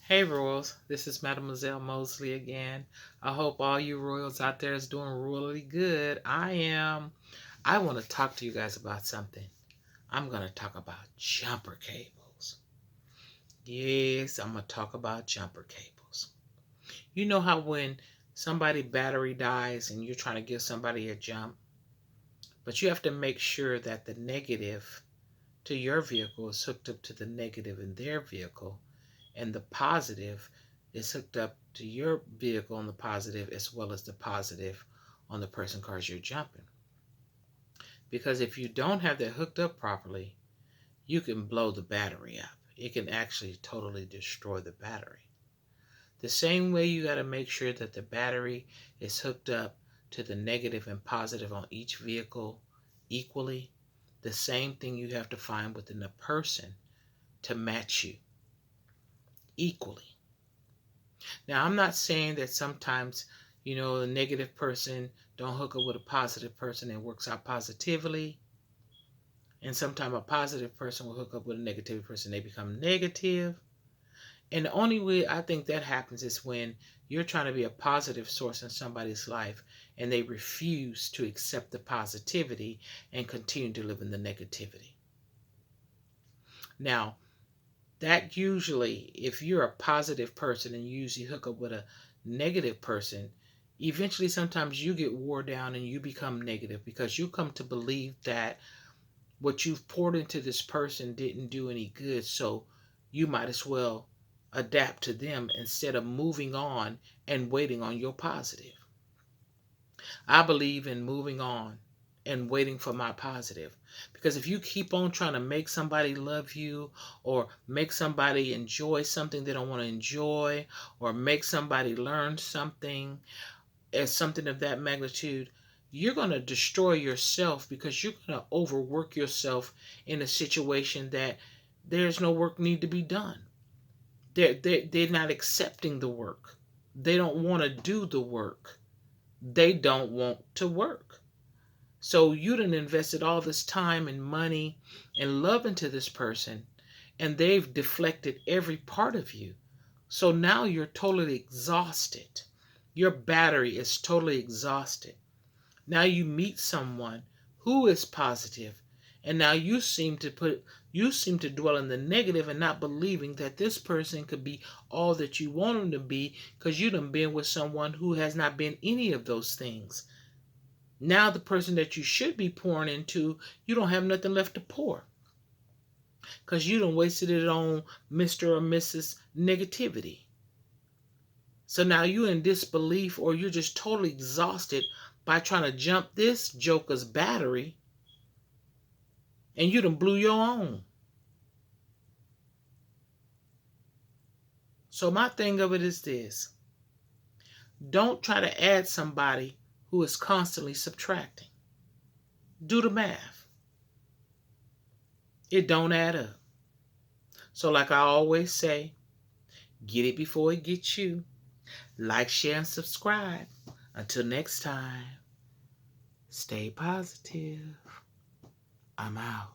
Hey Royals, this is Mademoiselle Mosley again. I hope all you Royals out there is doing really good. I am. I want to talk to you guys about something. I'm going to talk about jumper cables. Yes, I'm going to talk about jumper cables. You know how when somebody battery dies and you're trying to give somebody a jump, but you have to make sure that the negative to your vehicle is hooked up to the negative in their vehicle, and the positive is hooked up to your vehicle on the positive as well as the positive on the person cars you're jumping. Because if you don't have that hooked up properly, you can blow the battery up. It can actually totally destroy the battery. The same way you got to make sure that the battery is hooked up to the negative and positive on each vehicle equally, the same thing you have to find within a person to match you equally. Now, I'm not saying that sometimes, a negative person don't hook up with a positive person and works out positively. And sometimes a positive person will hook up with a negative person, they become negative. And the only way I think that happens is when you're trying to be a positive source in somebody's life and they refuse to accept the positivity and continue to live in the negativity. Now, that usually, if you're a positive person and you usually hook up with a negative person, eventually sometimes you get wore down and you become negative because you come to believe that what you've poured into this person didn't do any good, so you might as well adapt to them instead of moving on and waiting on your positive. I believe in moving on and waiting for my positive. Because if you keep on trying to make somebody love you or make somebody enjoy something they don't want to enjoy or make somebody learn something as something of that magnitude, you're going to destroy yourself because you're going to overwork yourself in a situation that there's no work need to be done. They're not accepting the work. They don't want to do the work. They don't want to work. So you done invested all this time and money and love into this person, and they've deflected every part of you. So now you're totally exhausted. Your battery is totally exhausted. Now you meet someone who is positive, and now you seem to dwell in the negative and not believing that this person could be all that you want them to be because you done been with someone who has not been any of those things. Now the person that you should be pouring into, you don't have nothing left to pour because you done wasted it on Mr. or Mrs. Negativity. So now you're in disbelief or you're just totally exhausted by trying to jump this joker's battery and you done blew your own. So my thing of it is this. Don't try to add somebody who is constantly subtracting. Do the math. It don't add up. So like I always say, get it before it gets you. Like, share, and subscribe. Until next time, stay positive. I'm out.